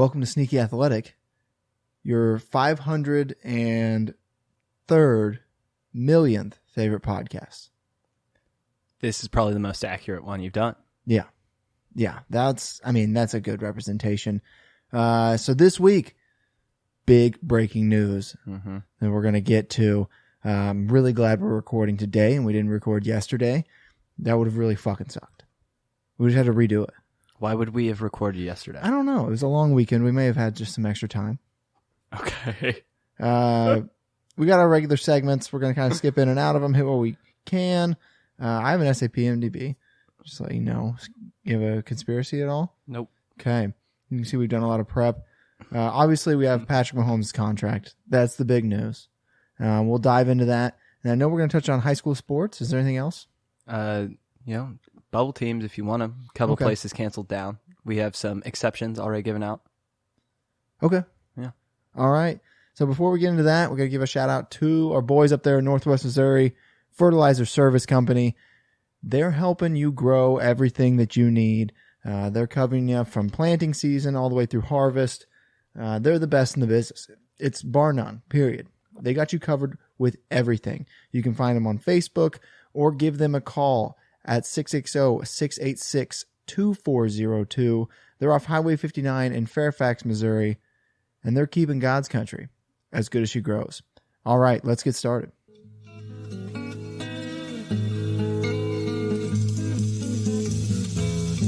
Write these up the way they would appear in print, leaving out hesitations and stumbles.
Welcome to Sneaky Athletic, your 503rd millionth favorite podcast. This is probably the most accurate one you've done. Yeah. That's a good representation. So this week, big breaking news that we're going to get to. I'm really glad we're recording today and we didn't record yesterday. That would have really fucking sucked. We just had to redo it. Why would we have recorded yesterday? I don't know. It was a long weekend. We may have had just some extra time. Okay. We got our regular segments. We're going to kind of skip in and out of them, hit what we can. I have an SAP MDB. Just to let you know. You have a conspiracy at all? Nope. Okay. You can see we've done a lot of prep. Obviously, we have Patrick Mahomes' contract. That's the big news. We'll dive into that. And I know we're going to touch on high school sports. Is there anything else? Bubble teams if you want them. A couple places canceled down. We have some exceptions already given out. Okay. Yeah. All right. So before we get into that, we're going to give a shout out to our boys up there in Northwest Missouri, Fertilizer Service Company. They're helping you grow everything that you need. They're covering you from planting season all the way through harvest. They're the best in the business. It's bar none, period. They got you covered with everything. You can find them on Facebook or give them a call at 660-686-2402. They're off Highway 59 in Fairfax, Missouri, and they're keeping God's country as good as she grows. All right, let's get started.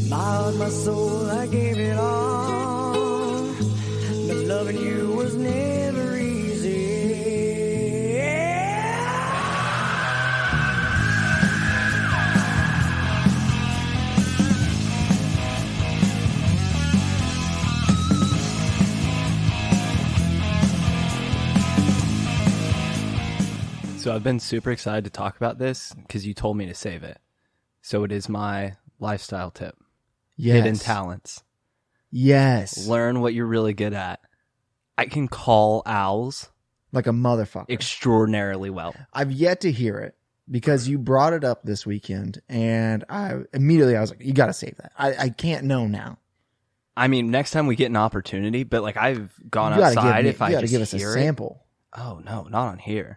My heart, my soul, I gave it all. But loving you was never easy. So I've been super excited to talk about this because you told me to save it. So it is my lifestyle tip. Yes. Hidden talents. Yes. Learn what you're really good at. I can call owls Like a motherfucker. extraordinarily well. I've yet to hear it because you brought it up this weekend, and I was like, you got to save that. I can't know now. I mean, next time we get an opportunity, but like I've gone You gotta outside give if me, I you gotta just give us a hear it. sample. Oh, no, not on here.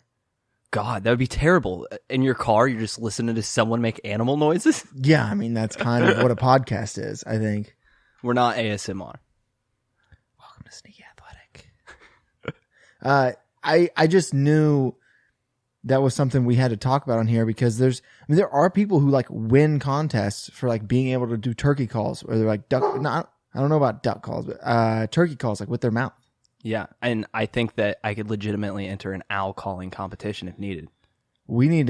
God, that would be terrible. In your car, you're just listening to someone make animal noises? Yeah, I mean, that's kind of what a podcast is, I think. We're not ASMR. Welcome to Sneaky Athletic. I just knew that was something we had to talk about on here because there are people who like win contests for like being able to do turkey calls where they're like I don't know about duck calls, but turkey calls like with their mouth. Yeah, and I think that I could legitimately enter an owl calling competition if needed. I'm going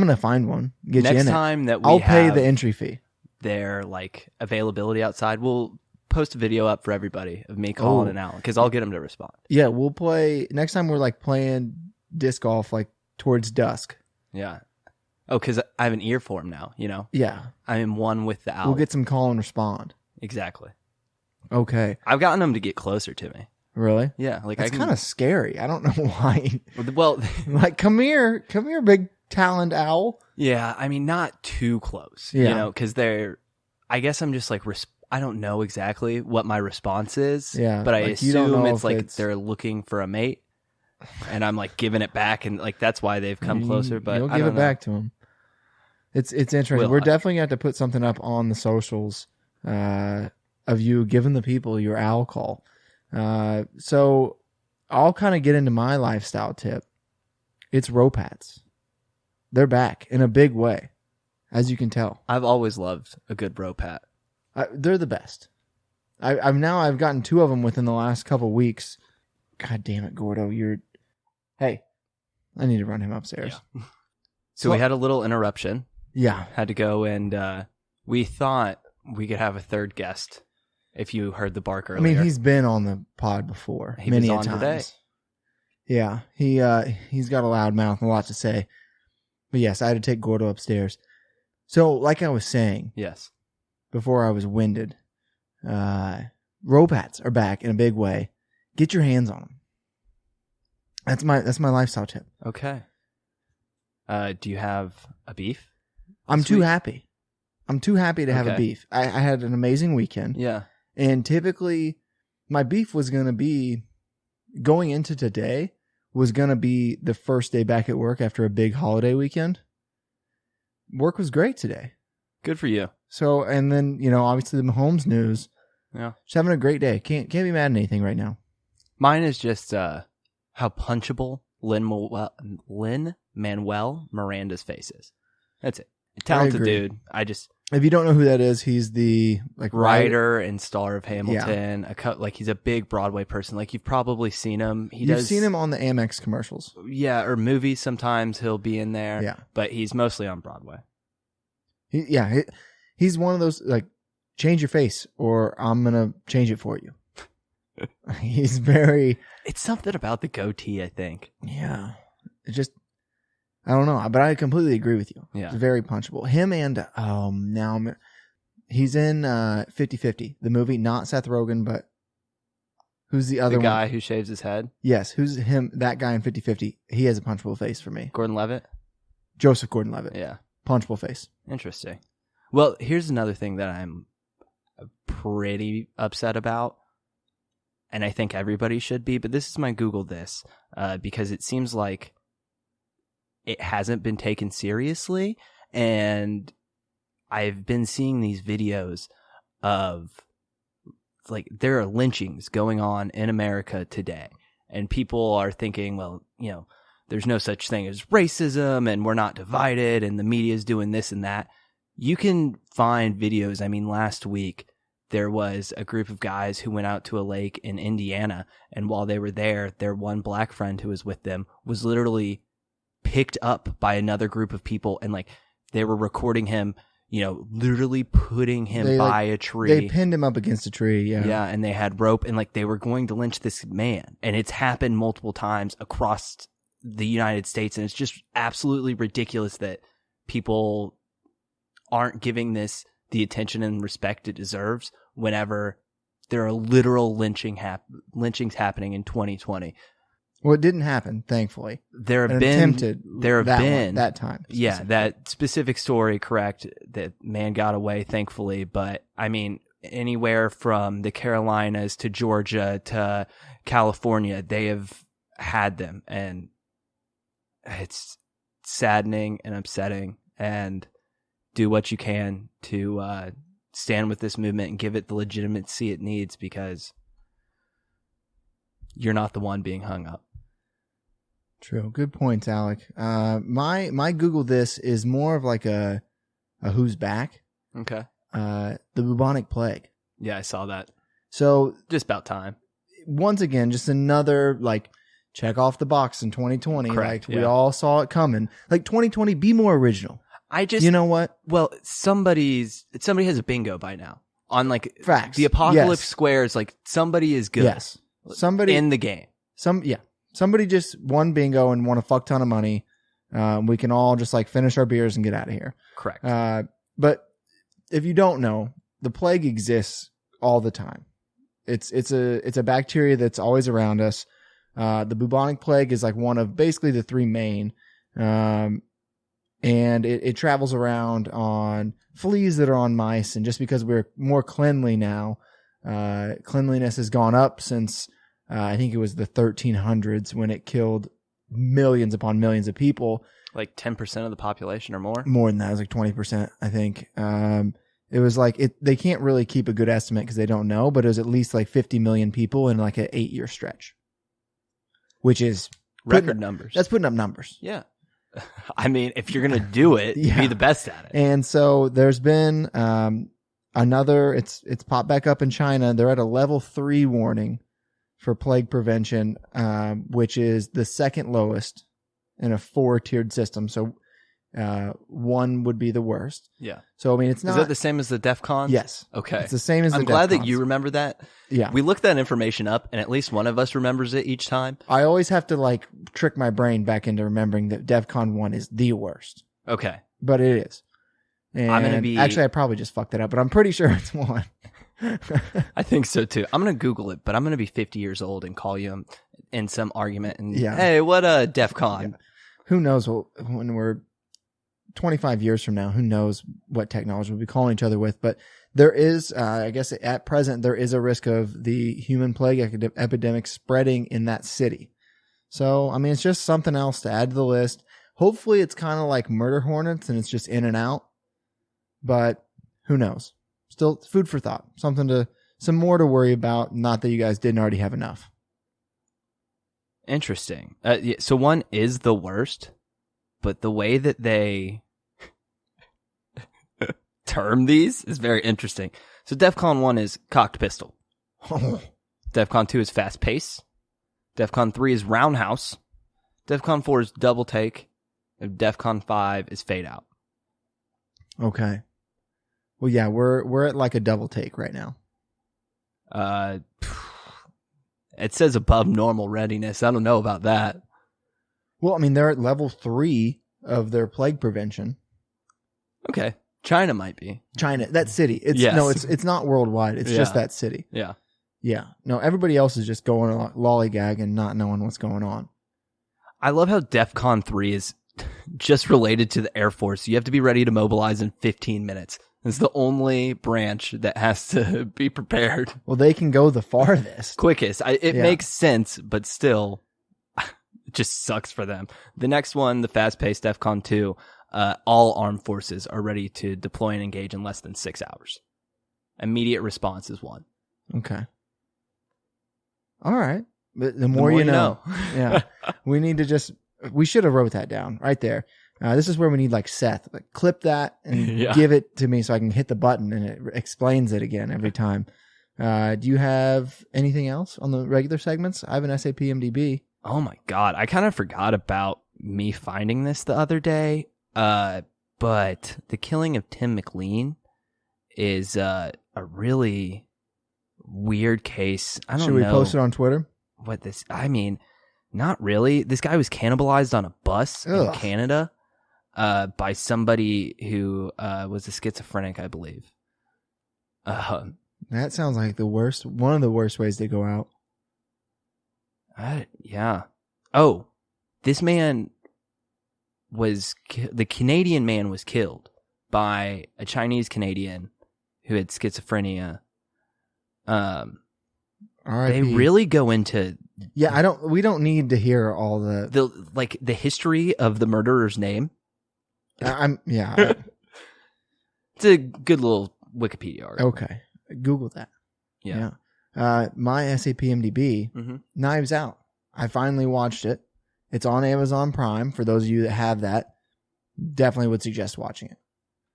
to find one. Get Next you in time it. that I'll we pay have the entry fee. their like availability outside, we'll post a video up for everybody of me calling an owl because I'll get them to respond. Yeah, we'll play next time. We're like playing disc golf like towards dusk. Yeah. Oh, because I have an ear for him now, you know? Yeah, I am one with the owl. we'll get some call and respond. Exactly. Okay, I've gotten them to get closer to me. really? Yeah. Like That's kind of scary. I don't know why. Well, Like, come here, big taloned owl. yeah, I mean, not too close, Yeah. you know, because I guess I'm just like, I don't know exactly what my response is, Yeah, but I like, you don't assume know it's if like it's- they're looking for a mate, and I'm like giving it back, and like that's why they've come closer. But you'll I give don't it know. back to him. It's interesting. Will We're I? definitely going to have to put something up on the socials of you giving the people your owl call. So I'll kind of get into my lifestyle tip. It's rope hats. They're back in a big way, as you can tell. I've always loved a good rope hat. They're the best. I've gotten 2 of them within the last couple weeks. God damn it, Gordo! Hey, I need to run him upstairs. Yeah. So we had a little interruption. Yeah. Had to go, and we thought we could have a third guest. If you heard the bark earlier, I mean, he's been on the pod before. He many was a on times. today. Yeah, he's got a loud mouth and a lot to say. But yes, I had to take Gordo upstairs. So, like I was saying Yes. before I was winded, rope hats are back in a big way. Get your hands on them. That's my lifestyle tip. Okay. Do you have a beef? I'm this too week? happy. I'm too happy to have a Okay. beef. I had an amazing weekend. Yeah. And typically my beef was going to be going into today was going to be the first day back at work after a big holiday weekend. Work was great today. Good for you. So, and then, obviously the Mahomes news. Yeah. Just having a great day. Can't be mad at anything right now. Mine is just how punchable Lin-Manuel Miranda's face is. That's it. Talented dude. If you don't know who that is, he's the writer and star of Hamilton. Yeah. He's a big Broadway person. Like, you've probably seen him. You've seen him on the Amex commercials. Yeah, or movies sometimes he'll be in there. Yeah. But he's mostly on Broadway. He's one of those, change your face or I'm going to change it for you. He's very... It's something about the goatee, I think. Yeah. It just... I don't know, but I completely agree with you. Yeah. It's very punchable. Him and he's in 50-50, the movie, not Seth Rogen, but who's the other one? The guy who shaves his head? Yes, who's him, that guy in 50-50. He has a punchable face for me. Gordon-Levitt? Joseph Gordon-Levitt. Yeah. Punchable face. Interesting. Well, here's another thing that I'm pretty upset about, and I think everybody should be, but this is my Google this, because it seems like it hasn't been taken seriously, and I've been seeing these videos of there are lynchings going on in America today, and people are thinking, well, there's no such thing as racism, and we're not divided, and the media is doing this and that. You can find videos. I mean, last week there was a group of guys who went out to a lake in Indiana, and while they were there, their one black friend who was with them was literally picked up by another group of people, and they were recording him, literally putting him by a tree. They pinned him up against a tree. Yeah, and they had rope, and they were going to lynch this man, and it's happened multiple times across the United States, and it's just absolutely ridiculous that people aren't giving this the attention and respect it deserves whenever there are literal lynchings happening in 2020. Well, it didn't happen, thankfully. That time. Yeah, that specific story, correct. That man got away, thankfully. But I mean, anywhere from the Carolinas to Georgia to California, they have had them, and it's saddening and upsetting. And do what you can to stand with this movement and give it the legitimacy it needs, because you're not the one being hung up. True. Good points, Alec. My Google this is more of a who's back. Okay. The bubonic plague. Yeah, I saw that. So just about time. Once again, just another check off the box in 2020. Correct, we all saw it coming. 2020, be more original. You know what? Well, somebody has a bingo by now on facts. The apocalypse squares. Somebody is good. Yes. Somebody in the game. Somebody just won bingo and won a fuck ton of money. We can all just finish our beers and get out of here. Correct. But if you don't know, the plague exists all the time. It's a bacteria that's always around us. The bubonic plague is one of basically the three main, and it travels around on fleas that are on mice. And just because we're more cleanly now, cleanliness has gone up since I think it was the 1300s when it killed millions upon millions of people. 10% of the population or more? More than that. It was 20%, I think. It was they can't really keep a good estimate because they don't know, but it was at least 50 million people in an 8-year stretch, which is record numbers. That's putting up numbers. Yeah. I mean, if you're going to do it, be the best at it. And so there's been another, it's popped back up in China. They're at a level 3 warning for plague prevention, which is the second lowest in a 4-tiered system. So 1 would be the worst. Yeah. So, I mean, it's not... Is that the same as the DEFCON? Yes. Okay. It's the same as I'm glad that you remember that. Yeah. We looked that information up, and at least one of us remembers it each time. I always have to trick my brain back into remembering that DEFCON 1 is the worst. Okay. But it is. And I'm going to be... Actually, I probably just fucked it up, but I'm pretty sure it's 1. I think so too. I'm going to Google it, but I'm going to be 50 years old and call you in some argument and, hey, what a DEFCON? Yeah. Who knows when we're 25 years from now, who knows what technology we'll be calling each other with, but there is, I guess at present, there is a risk of the human plague epidemic spreading in that city. So, I mean, it's just something else to add to the list. Hopefully it's kind of like murder hornets and it's just in and out, but who knows? Still food for thought, some more to worry about. Not that you guys didn't already have enough. Interesting. So one is the worst, but the way that they term these is very interesting. So DEFCON 1 is cocked pistol. DEFCON 2 is fast pace. DEFCON 3 is roundhouse. DEFCON 4 is double take. And DEFCON 5 is fade out. Okay. Well, yeah, we're at like a double take right now. It says above normal readiness. I don't know about that. Well, I mean, they're at level 3 of their plague prevention. Okay. China might be. China, that city. Yes. No, it's not worldwide. It's just that city. Yeah. Yeah. No, everybody else is just going lollygag and not knowing what's going on. I love how DEFCON 3 is just related to the Air Force. You have to be ready to mobilize in 15 minutes. It's the only branch that has to be prepared. Well, they can go the farthest. Quickest. It makes sense, but still, it just sucks for them. The next one, the fast-paced DEFCON 2, all armed forces are ready to deploy and engage in less than 6 hours. Immediate response is 1. Okay. All right. But the more you know. Yeah. We should have wrote that down right there. This is where we need like Seth. Like, clip that and give it to me so I can hit the button and it explains it again every time. Do you have anything else on the regular segments? I have an SAP MDB. Oh my God. I kind of forgot about me finding this the other day. But the killing of Tim McLean is a really weird case. I don't know. Should we post it on Twitter? Not really. This guy was cannibalized on a bus in Canada by somebody who was a schizophrenic, I believe. That sounds like one of the worst ways to go out. Yeah. Oh, this man the Canadian man was killed by a Chinese Canadian who had schizophrenia. They really go into we don't need to hear all the history of the murderer's name. It's a good little Wikipedia article. Okay. Google that. Yeah. My SAP MDB, Knives Out. I finally watched it. It's on Amazon Prime. For those of you that have that, definitely would suggest watching it.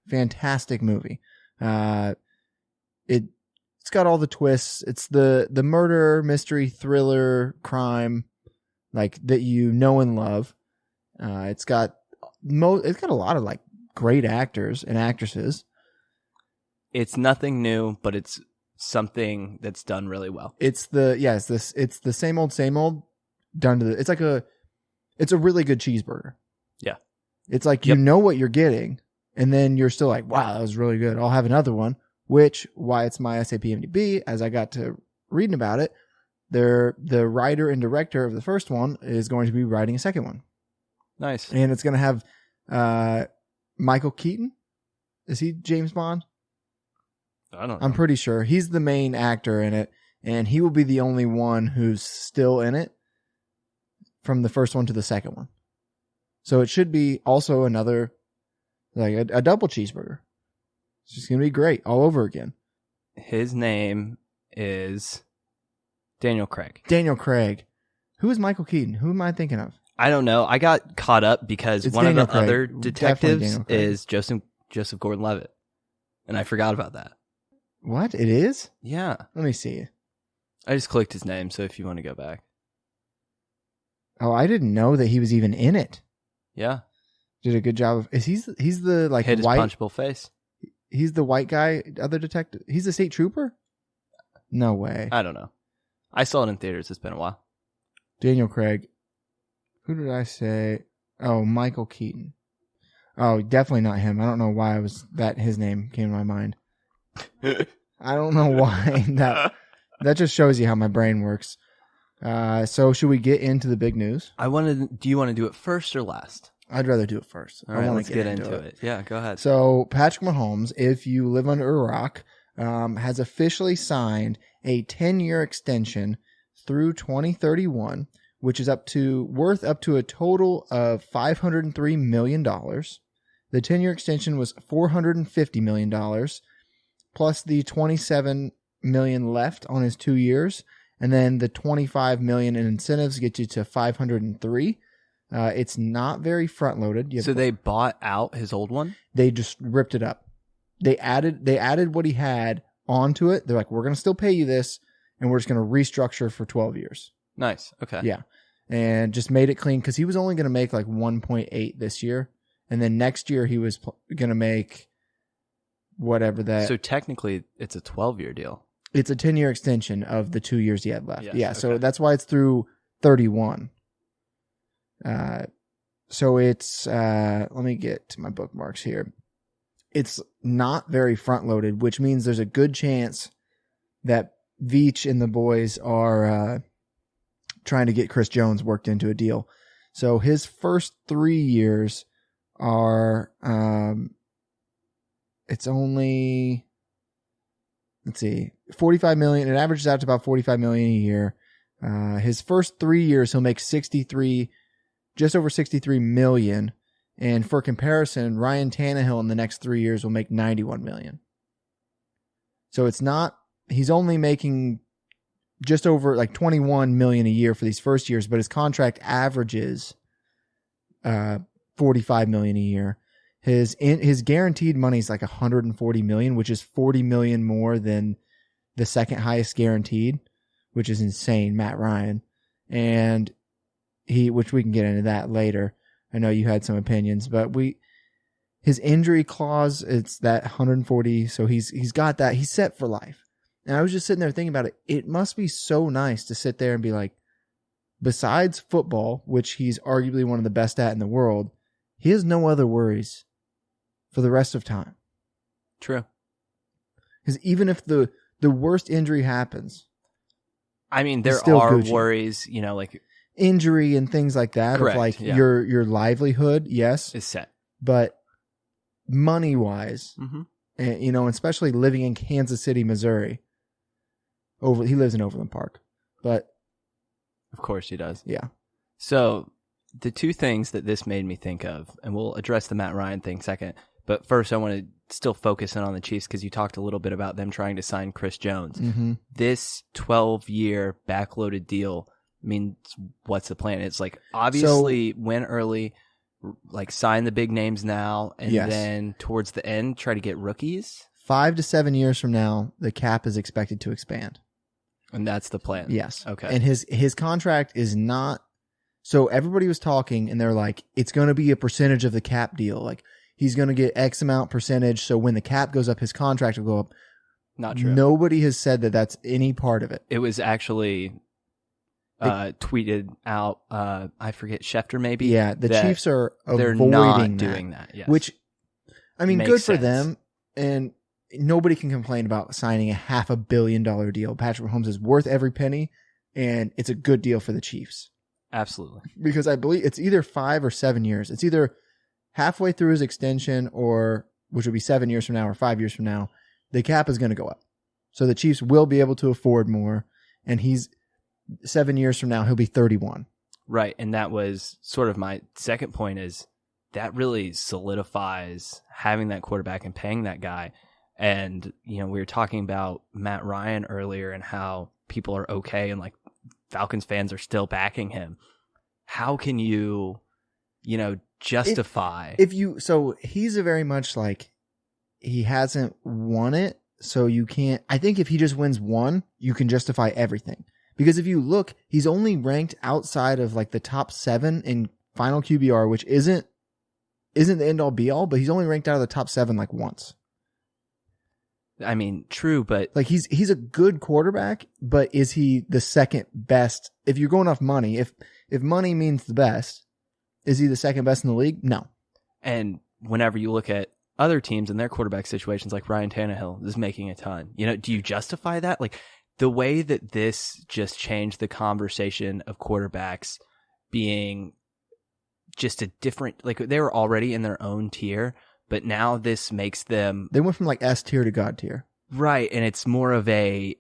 Fantastic movie. It's got all the twists. It's the murder, mystery, thriller, crime, like that you know and love. It's got a lot of like great actors and actresses. It's nothing new, but it's something that's done really well. It's the same old done to it's a really good cheeseburger. Yeah. It's like you know what you're getting, and then you're still like, wow, that was really good. I'll have another one. Why it's my SAP MDB, as I got to reading about it, the writer and director of the first one is going to be writing a second one. Nice. And it's going to have Michael Keaton. Is he James Bond? I don't know. I'm pretty sure. He's the main actor in it, and he will be the only one who's still in it from the first one to the second one. So it should be also another, like a double cheeseburger. It's just going to be great all over again. His name is Daniel Craig. Daniel Craig. Who is Michael Keaton? Who am I thinking of? I don't know. I got caught up because It's one Daniel of the other Craig. detectives Definitely Daniel Craig. is Joseph Gordon-Levitt. And I forgot about that. What? It is? Yeah. Let me see. I just clicked his name, so if you want to go back. Oh, I didn't know that he was even in it. Yeah. Did a good job of. He's the like Hit his white punchable face. He's the white guy, other detective. He's a state trooper? No way. I don't know. I saw it in theaters. It's been a while. Daniel Craig. Who did I say? Oh, Michael Keaton. Oh, definitely not him. I don't know why his name came to my mind. I don't know why. That just shows you how my brain works. So should we get into the big news? Do you want to do it first or last? I'd rather do it first. All right, wanna let's get into it. Yeah, go ahead. So Patrick Mahomes, if you live under a rock, has officially signed a 10-year extension through 2031, which is worth up to a total of $503 million. The 10-year extension was $450 million, plus the $27 million left on his 2 years, and then the $25 million in incentives get you to $503. It's not very front loaded. So they bought out his old one? They just ripped it up. They added what he had onto it. They're like, we're going to still pay you this, and we're just going to restructure for 12 years. Nice. Okay. Yeah. And just made it clean because he was only going to make like 1.8 this year. And then next year he was going to make whatever that. So technically it's a 12-year deal. It's a 10-year extension of the 2 years he had left. Yes, yeah. okay. So that's why it's through 31. So it's, let me get to my bookmarks here. It's not very front loaded, which means there's a good chance that Veach and the boys are, trying to get Chris Jones worked into a deal. So his first 3 years are, it's only, let's see, 45 million. It averages out to about 45 million a year. His first 3 years, he'll make just over 63 million. And for comparison, Ryan Tannehill in the next 3 years will make 91 million. So he's only making just over like 21 million a year for these first years, but his contract averages 45 million a year. His guaranteed money is like 140 million, which is 40 million more than the second highest guaranteed, which is insane, Matt Ryan. And which we can get into that later. I know you had some opinions, but his injury clause, it's that 140. So he's got that. He's set for life. And I was just sitting there thinking about it. It must be so nice to sit there and be like, besides football, which he's arguably one of the best at in the world, he has no other worries for the rest of time. True. Because even if the worst injury happens, I mean, there still are Gucci. worries, like injury and things like that, correct, of like yeah. your livelihood, yes, is set. But money wise, Mm-hmm. and especially living in Kansas City, Missouri. He lives in Overland Park, but Of course he does. yeah. So the two things that this made me think of, and we'll address the Matt Ryan thing second, but first I want to still focus in on the Chiefs because you talked a little bit about them trying to sign Chris Jones. Mm-hmm. This 12-year backloaded deal means what's the plan? It's like obviously win early, like sign the big names now, and Yes. then towards the end try to get rookies. 5 to 7 years from now, the cap is expected to expand. And that's the plan. Yes. Okay. And his contract is not. So everybody was talking, and they're like, it's going to be a percentage of the cap deal. Like he's going to get X amount percentage. So when the cap goes up, his contract will go up. Not true. Nobody has said that that's any part of it. It was actually tweeted out. I forget, Schefter maybe. Yeah, the that Chiefs are they're avoiding not that, doing that. Yes. which, I mean, Makes good for sense. them. And nobody can complain about signing a $500 million deal. Patrick Mahomes is worth every penny, and it's a good deal for the Chiefs. Absolutely. Because I believe it's either 5 or 7 years. It's either halfway through his extension, or which would be 7 years from now or 5 years from now, the cap is going to go up. So the Chiefs will be able to afford more, and 7 years from now, he'll be 31. Right. And that was sort of my second point, is that really solidifies having that quarterback and paying that guy. And, we were talking about Matt Ryan earlier and how people are okay and like Falcons fans are still backing him. How can you, justify? So he's a very much like, he hasn't won it. So you can't, I think if he just wins one, you can justify everything. Because if you look, he's only ranked outside of like the top 7 in final QBR, which isn't the end all be all, but he's only ranked out of the top 7 like once. I mean, true, but Like he's a good quarterback, but is he the second best? If you're going off money, if money means the best, is he the second best in the league? No. and whenever you look at other teams and their quarterback situations, like Ryan Tannehill is making a ton, do you justify that? Like the way that this just changed the conversation of quarterbacks being just a different, like they were already in their own tier, but now this makes them They went from like S tier to God tier. right. And it's more of a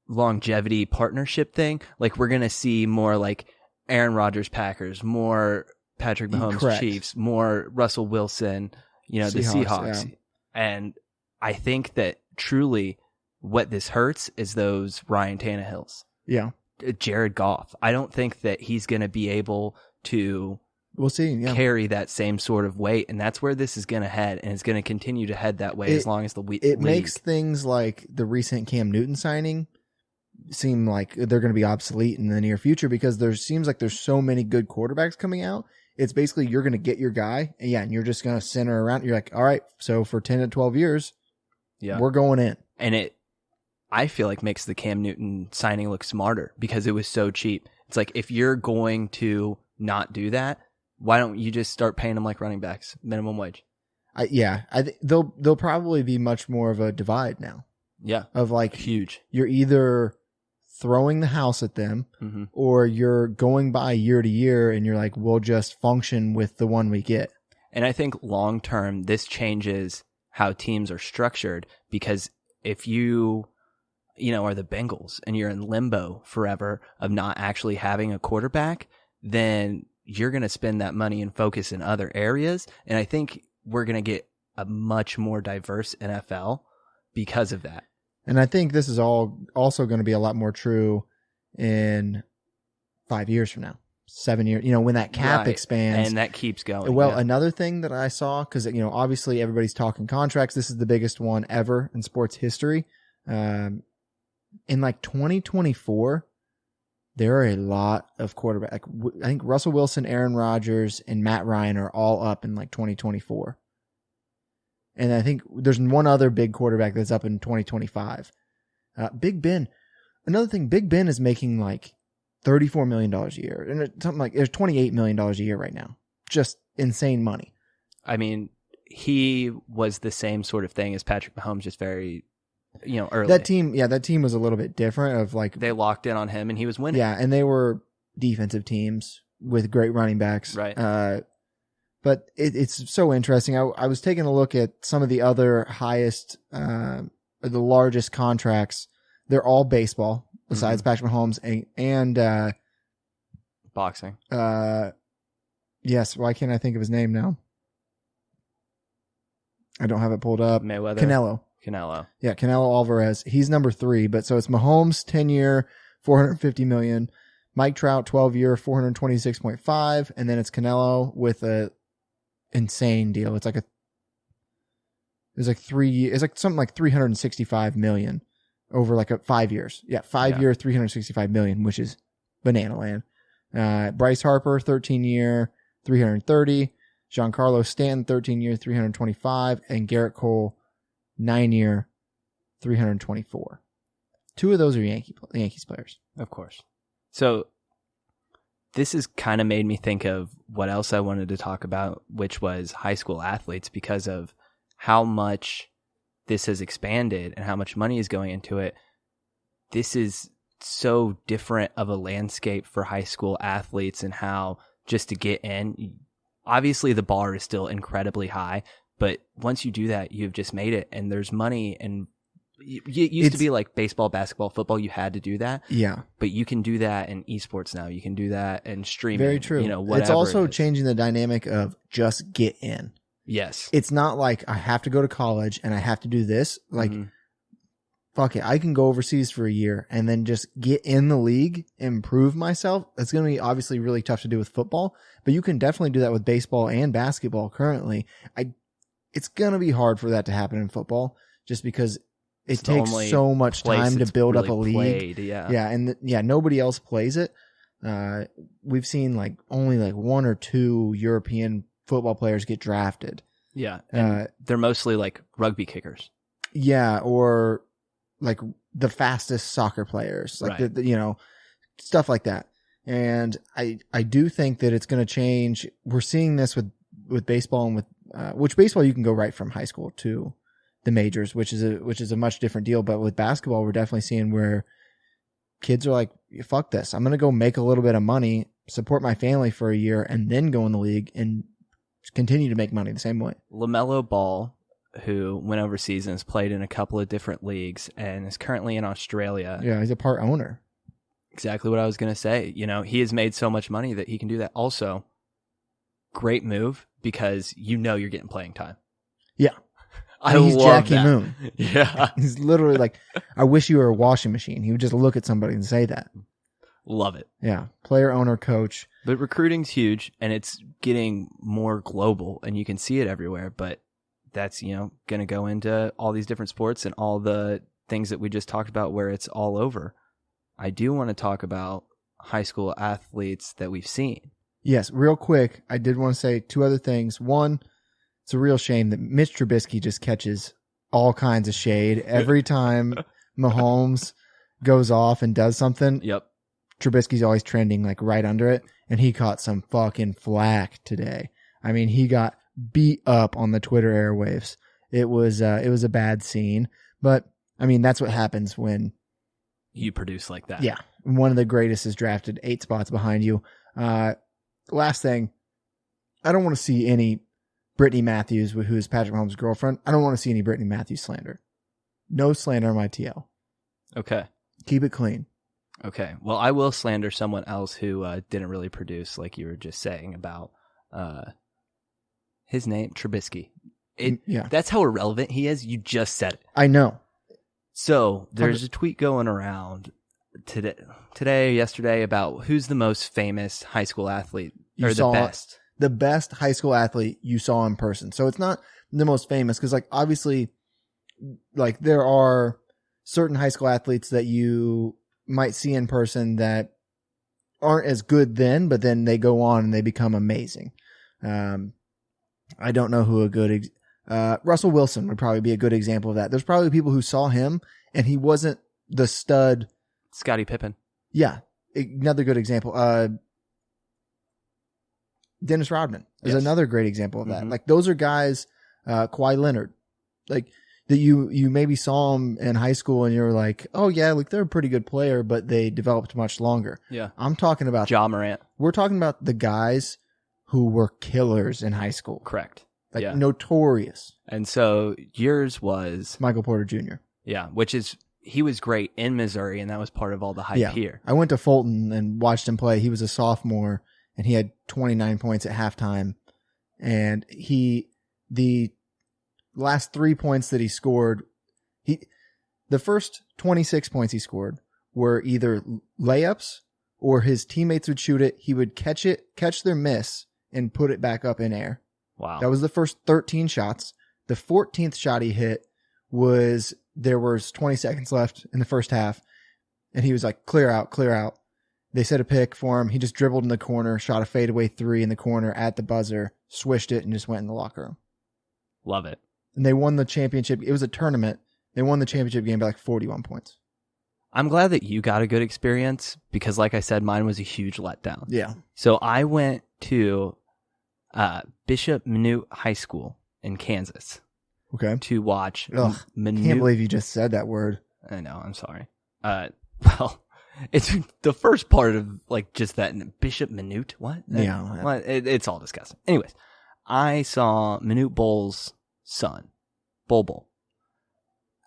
longevity partnership thing. Like we're going to see more like Aaron Rodgers Packers, more Patrick Mahomes Correct. Chiefs, more Russell Wilson, the Seahawks. Yeah. And I think that truly what this hurts is those Ryan Tannehills, Yeah. Jared Goff. I don't think that he's going to be able to We'll see. Yeah. carry that same sort of weight, and that's where this is going to head, and it's going to continue to head that way as long as the It league. makes things like the recent Cam Newton signing seem like they're going to be obsolete in the near future because there seems like there's so many good quarterbacks coming out. It's basically you're going to get your guy, and you're just going to center around. You're like, all right, so for 10 to 12 years, we're going in. And I feel like makes the Cam Newton signing look smarter because it was so cheap. It's like if you're going to not do that, why don't you just start paying them like running backs, minimum wage? They'll probably be much more of a divide now. Yeah, of like huge. You're either throwing the house at them, or you're going by year to year, and you're like, we'll just function with the one we get. And I think long term, this changes how teams are structured because if you are the Bengals and you're in limbo forever of not actually having a quarterback, then you're going to spend that money and focus in other areas. And I think we're going to get a much more diverse NFL because of that. And I think this is also going to be a lot more true in 5 years from now, 7 years, when that cap expands. And that keeps going. Well, Another thing that I saw, because, obviously everybody's talking contracts. This is the biggest one ever in sports history. In like 2024, there are a lot of quarterbacks. Like, I think Russell Wilson, Aaron Rodgers, and Matt Ryan are all up in like 2024. And I think there's one other big quarterback that's up in 2025. Big Ben. Another thing, Big Ben is making like $34 million a year. And there's $28 million a year right now. Just insane money. I mean, he was the same sort of thing as Patrick Mahomes, just very, early. That team was a little bit different of like. They locked in on him and he was winning. Yeah, and they were defensive teams with great running backs. Right. But it's so interesting. I was taking a look at some of the other highest, the largest contracts. They're all baseball, besides Patrick Mahomes and boxing. Yes. Why can't I think of his name now? I don't have it pulled up. Mayweather. Canelo. Yeah, Canelo Alvarez. He's number 3, but so it's Mahomes 10-year, $450 million. Mike Trout 12-year, $426.5, and then it's Canelo with a insane deal. It's like something like $365 million over like 5 years. Yeah, 5 year, $365 million, which is banana land. Bryce Harper 13-year, $330. Giancarlo Stanton 13-year, $325, and Garrett Cole 9-year, $324. 2 of those are Yankees players. Of course. So this has kind of made me think of what else I wanted to talk about, which was high school athletes, because of how much this has expanded and how much money is going into it. This is so different of a landscape for high school athletes and how just to get in, obviously the bar is still incredibly high, but once you do that, you've just made it, and there's money. And it used to be like baseball, basketball, football. You had to do that. Yeah. But you can do that in esports now. You can do that in streaming. Very true. Whatever. It's also changing the dynamic of just get in. Yes. It's not like I have to go to college and I have to do this. Like, fuck it. I can go overseas for a year and then just get in the league, improve myself. That's going to be obviously really tough to do with football, but you can definitely do that with baseball and basketball currently. It's going to be hard for that to happen in football just because it takes so much time to build up a league. And nobody else plays it. We've seen like only like 1 or 2 European football players get drafted. Yeah. They're mostly like rugby kickers. Yeah. Or like the fastest soccer players, like stuff like that. And I do think that it's going to change. We're seeing this with baseball and with, which baseball you can go right from high school to the majors, which is a much different deal. But with basketball, we're definitely seeing where kids are like, fuck this. I'm going to go make a little bit of money support my family for a year and then go in the league and continue to make money the same way. LaMelo Ball, who went overseas and has played in a couple of different leagues and is currently in Australia. Yeah, he's a part owner. Exactly what I was going to say. You know, he has made so much money that he can do that. Also, great move because you're getting playing time. Yeah. He's Jackie that. Moon. Yeah. He's literally like, I wish you were a washing machine. He would just look at somebody and say that. Love it. Yeah. Player, owner, coach. But recruiting's huge and it's getting more global and you can see it everywhere. But that's, going to go into all these different sports and all the things that we just talked about where it's all over. I do want to talk about high school athletes that we've seen. Yes. Real quick, I did want to say 2 other things. One, it's a real shame that Mitch Trubisky just catches all kinds of shade every time Mahomes goes off and does something. Yep. Trubisky's always trending like right under it, and he caught some fucking flack today. I mean, he got beat up on the Twitter airwaves. It was a bad scene, but I mean, that's what happens when you produce like that. Yeah. One of the greatest is drafted 8 spots behind you. Last thing, I don't want to see any Brittany Matthews, who is Patrick Mahomes' girlfriend. I don't want to see any Brittany Matthews slander. No slander on my TL. Okay. Keep it clean. Okay. Well, I will slander someone else who didn't really produce, like you were just saying about his name, Trubisky. Yeah. That's how irrelevant he is. You just said it. I know. So there's a tweet going around today, yesterday about who's the most famous high school athlete or the best. The best high school athlete you saw in person. So it's not the most famous because, like, obviously, like there are certain high school athletes that you might see in person that aren't as good then, but then they go on and they become amazing. I don't know who a good Russell Wilson would probably be a good example of that. There's probably people who saw him and he wasn't the stud. Scottie Pippen. Yeah. Another good example. Dennis Rodman is another great example of that. Mm-hmm. Like those are guys, Kawhi Leonard, like that you maybe saw them in high school and you're like, oh yeah, like they're a pretty good player, but they developed much longer. Yeah. I'm talking about Ja Morant. We're talking about the guys who were killers in high school. Correct. Like yeah. Notorious. And so yours was Michael Porter Jr. Yeah. He was great in Missouri and that was part of all the hype here. I went to Fulton and watched him play. He was a sophomore and he had 29 points at halftime. And the last 3 points that he scored, the first 26 points he scored were either layups or his teammates would shoot it. He would catch their miss and put it back up in air. Wow. That was the first 13 shots. The 14th shot he hit there was 20 seconds left in the first half. And he was like, clear out, clear out. They set a pick for him. He just dribbled in the corner, shot a fadeaway 3 in the corner at the buzzer, swished it, and just went in the locker room. Love it. And they won the championship. It was a tournament. They won the championship game by like 41 points. I'm glad that you got a good experience because, like I said, mine was a huge letdown. Yeah. So I went to Bishop Minute High School in Kansas. Okay. To watch Minute. Can't believe you just said that word. I know. I'm sorry. Well, it's the first part of like just that Bishop Minute. What? Yeah. What? It's all disgusting. Anyways, I saw Minute Bowl's son, Bol.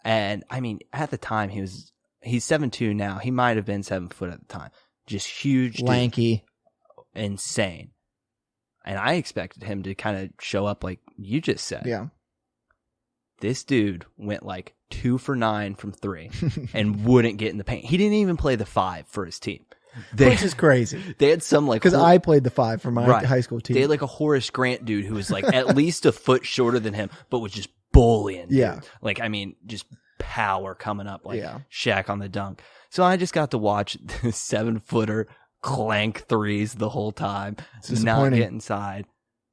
And I mean, at the time he's 7'2" now. He might have been 7 foot at the time. Just huge, lanky, insane. And I expected him to kind of show up like you just said. Yeah. This dude went like 2 for 9 from 3 and wouldn't get in the paint. He didn't even play the 5 for his team. Which is crazy. They had some like... Because I played the 5 for my high school team. They had like a Horace Grant dude who was like at least a foot shorter than him, but was just bullying. Yeah. Dude. Like, I mean, just power coming up like Shaq on the dunk. So I just got to watch the 7-footer clank threes the whole time. Not get inside.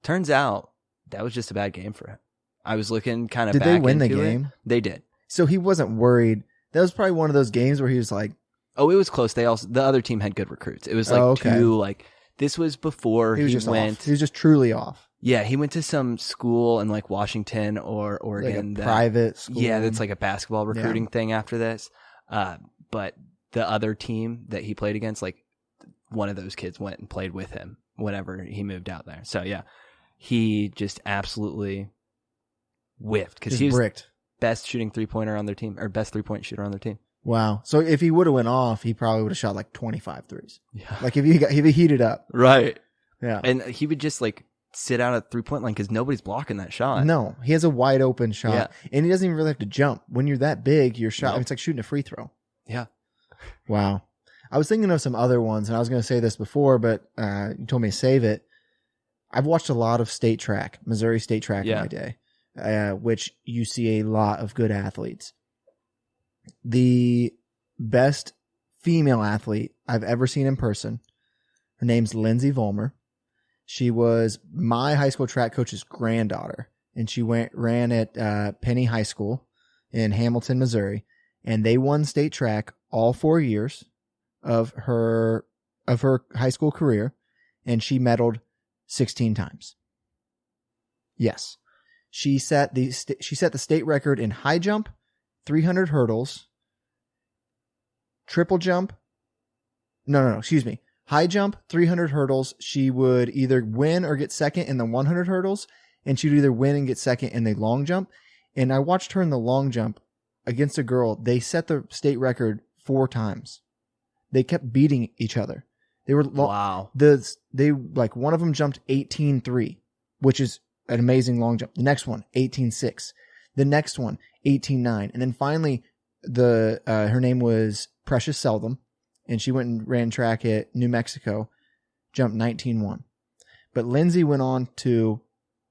Turns out that was just a bad game for him. I was looking kind of back into it. Did they win the game? They did. So he wasn't worried. That was probably one of those games where he was like... Oh, it was close. The other team had good recruits. It was like this was before he went... Off. He was just truly off. Yeah, he went to some school in like Washington or Oregon. Like a private school. Yeah, that's like a basketball recruiting thing after this. But the other team that he played against, like one of those kids went and played with him whenever he moved out there. So yeah, he just absolutely whiffed because he was bricked. best shooting 3-pointer on their team, or best 3-point shooter on their team. Wow. So if he would have went off, he probably would have shot like 25 threes. Yeah. Like if he heated up. Right. Yeah. And he would just like sit out at 3-point line because nobody's blocking that shot. No, he has a wide open shot. Yeah. And he doesn't even really have to jump. When you're that big, your shot, No. it's like shooting a free throw. Yeah. Wow. I was thinking of some other ones, and I was going to say this before, but you told me to save it. I've watched a lot of state track, Missouri state track in my day, which you see a lot of good athletes. The best female athlete I've ever seen in person, her name's Lindsay Vollmer. She was my high school track coach's granddaughter, and she ran at Penny High School in Hamilton, Missouri, and they won state track all 4 years of her high school career, and she medaled 16 times. Yes. She set the state record in high jump, 300 hurdles, triple jump. Excuse me. High jump, 300 hurdles. She would either win or get second in the 100 hurdles, and she would either win and get second in the long jump. And I watched her in the long jump against a girl. They set the state record 4 times. They kept beating each other. They were Wow. They like one of them jumped 18.3, which is an amazing long jump. The next one 18.6. The next one 18.9, and then finally her name was Precious Seldom, and she went and ran track at New Mexico, jumped 19.1. But Lindsay went on to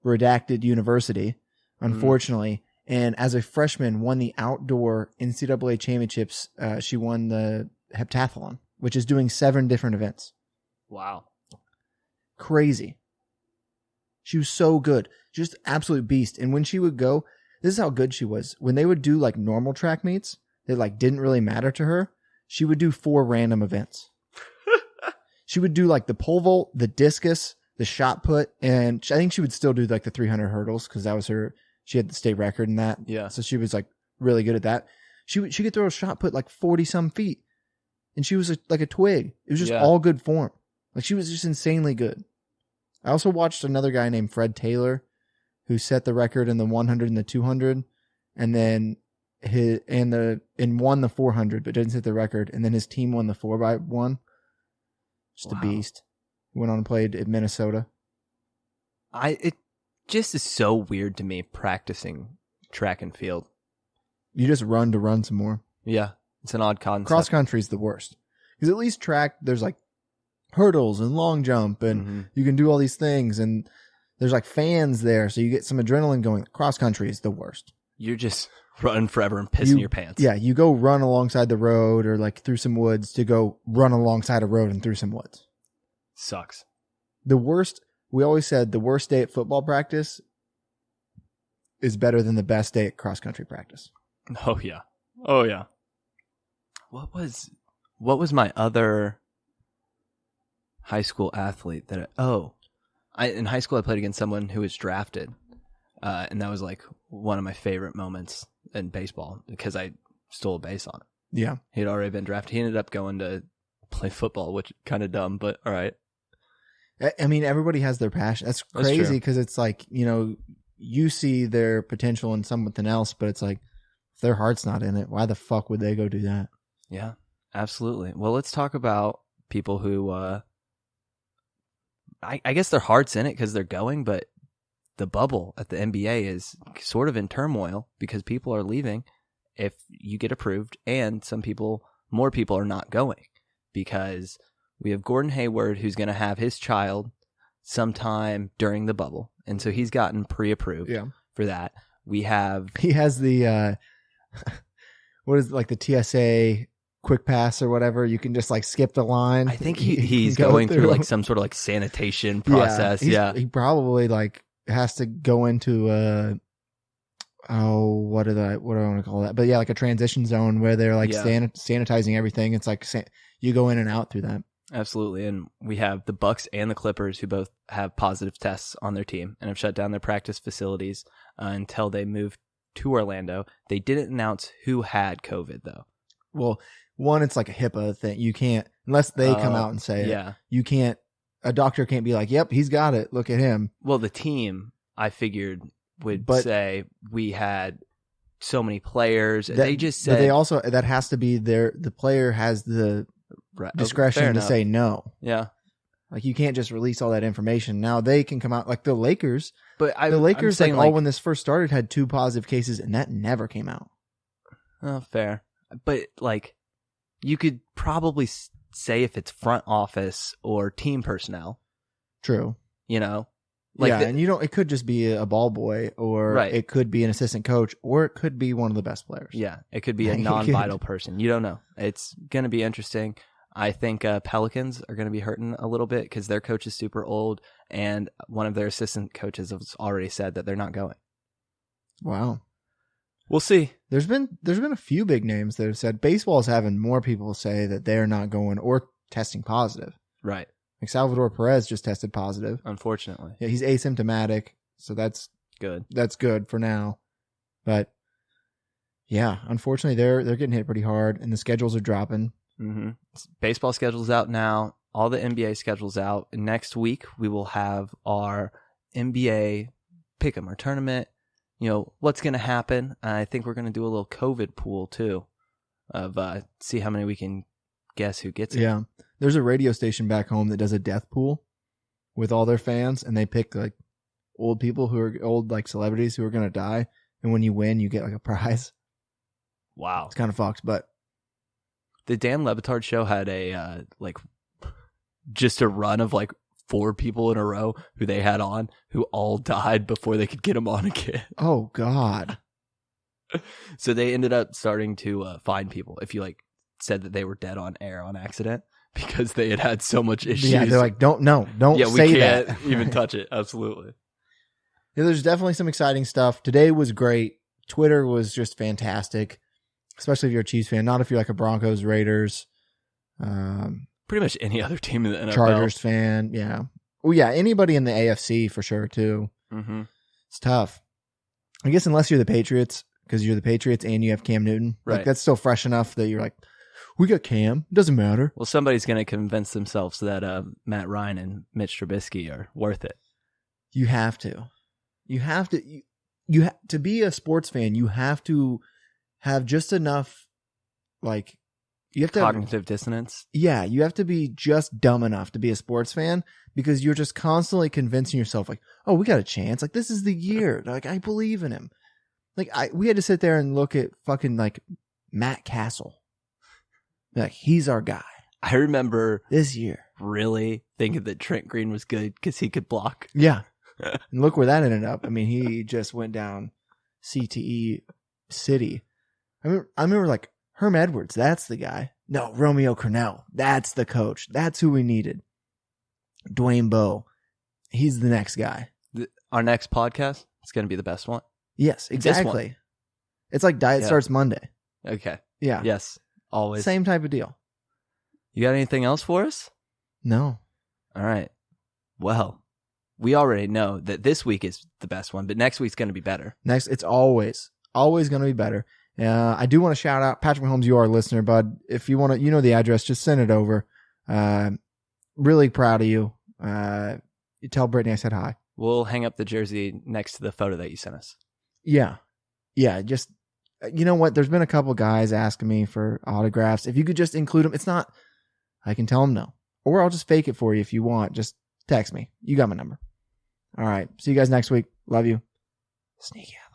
redacted university, unfortunately, and as a freshman won the outdoor NCAA championships. She won the heptathlon, which is doing 7 different events. Wow. Crazy. She was so good. Just absolute beast. And when she would go, this is how good she was. When they would do like normal track meets that like didn't really matter to her, she would do 4 random events. She would do like the pole vault, the discus, the shot put, and I think she would still do like the 300 hurdles because that was she had the state record in that. Yeah. So she was like really good at that. She could throw a shot put like 40 some feet, and she was like a twig. It was just all good form. Like she was just insanely good. I also watched another guy named Fred Taylor who set the record in the 100 and the 200, and then won the 400, but didn't set the record. And then his team won the 4x1. Just a beast. He went on and played at Minnesota. It just is so weird to me practicing track and field. You just run to run some more. Yeah, it's an odd concept. Cross country is the worst because at least track there's like hurdles and long jump, and you can do all these things, and there's like fans there, so you get some adrenaline going. Cross country is the worst. You're just running forever and pissing your pants. Yeah, you go run alongside the road or like through some woods to go run alongside a road and through some woods. Sucks. The worst, we always said the worst day at football practice is better than the best day at cross country practice. Oh yeah. Oh yeah. What was my other high school athlete that in high school I played against someone who was drafted. And that was like one of my favorite moments in baseball because I stole a base on it. Yeah. He had already been drafted. He ended up going to play football, which kind of dumb, but all right. I mean, everybody has their passion. That's crazy because it's like, you see their potential in something else, but it's like, if their heart's not in it, why the fuck would they go do that? Yeah, absolutely. Well, let's talk about people who, I guess their heart's in it because they're going, but the bubble at the NBA is sort of in turmoil because people are leaving if you get approved, and more people are not going because we have Gordon Hayward who's going to have his child sometime during the bubble, and so he's gotten pre-approved for that. He has the what is it, like the TSA quick pass or whatever? You can just like skip the line. I think he's going through like some sort of like sanitation process. Yeah, he probably like has to go into what do I want to call that? But yeah, like a transition zone where they're like sanitizing everything. It's like you go in and out through that. Absolutely. And we have the Bucks and the Clippers who both have positive tests on their team and have shut down their practice facilities until they move to Orlando. They didn't announce who had COVID though. Well, one, it's like a HIPAA thing. You can't, unless they come out and say it. Yeah. You can't, a doctor can't be like, yep, he's got it. Look at him. Well, the team, I figured, would say we had so many players. They just said. But they also, that has to be the player has the discretion to say no. Yeah. Like, you can't just release all that information. Now they can come out, like the Lakers. But the Lakers, when this first started, had 2 positive cases, and that never came out. Oh, fair. But, like, you could probably say if it's front office or team personnel. True. You know? Like and it could just be a ball boy, or it could be an assistant coach, or it could be one of the best players. Yeah, it could be a non-vital person. You don't know. It's going to be interesting. I think Pelicans are going to be hurting a little bit because their coach is super old, and one of their assistant coaches has already said that they're not going. Wow. We'll see. There's been a few big names that have said baseball is having more people say that they're not going or testing positive. Right. Like Salvador Perez just tested positive. Unfortunately. Yeah, he's asymptomatic, so that's good. That's good for now. But yeah, unfortunately they're getting hit pretty hard, and the schedules are dropping. Mm-hmm. Baseball schedule's out now. All the NBA schedule's out. Next week we will have our NBA pick'em, our tournament. You know what's going to happen. I think we're going to do a little COVID pool too, of see how many we can guess who gets it. Yeah, there's a radio station back home that does a death pool with all their fans, and they pick like old people who are old, like celebrities who are going to die, and when you win, you get like a prize. Wow, it's kind of fucked, but. The Dan Le Batard show had a just a run of like 4 people in a row who they had on who all died before they could get them on again. Oh God! So they ended up starting to fine people if you like said that they were dead on air on accident because they had so much issues. Yeah, they're like, don't say that. We can't even touch it. Absolutely. Yeah, there's definitely some exciting stuff. Today was great. Twitter was just fantastic. Especially if you're a Chiefs fan, not if you're like a Broncos, Raiders, pretty much any other team in the NFL. Chargers fan, yeah. Well, yeah, anybody in the AFC for sure too. Mm-hmm. It's tough. I guess unless you're the Patriots, because you're the Patriots and you have Cam Newton, right? Like that's still fresh enough that you're like, we got Cam. Doesn't matter. Well, somebody's going to convince themselves that Matt Ryan and Mitch Trubisky are worth it. You have to. To be a sports fan. You have to have just enough, like, you have to cognitive dissonance. Yeah, you have to be just dumb enough to be a sports fan because you're just constantly convincing yourself, like, oh, we got a chance. Like, this is the year. Like, I believe in him. Like, we had to sit there and look at fucking like Matt Castle. Like, he's our guy. I remember this year really thinking that Trent Green was good because he could block. Yeah, and look where that ended up. I mean, he just went down CTE City. I remember like Herm Edwards, that's the guy. No, Romeo Crennel, that's the coach. That's who we needed. Dwayne Bowe, he's the next guy. Our next podcast is going to be the best one. Yes, exactly. It's like Diet Starts Monday. Okay. Yeah. Yes, always. Same type of deal. You got anything else for us? No. All right. Well, we already know that this week is the best one, but next week's going to be better. It's always going to be better. I do want to shout out Patrick Mahomes. You are a listener, bud. If you want to, you know the address, just send it over. Really proud of you. You tell Brittany I said hi. We'll hang up the jersey next to the photo that you sent us. Yeah. Just, you know what? There's been a couple guys asking me for autographs. If you could just include them, it's not, I can tell them no. Or I'll just fake it for you if you want. Just text me. You got my number. All right. See you guys next week. Love you. Sneak out.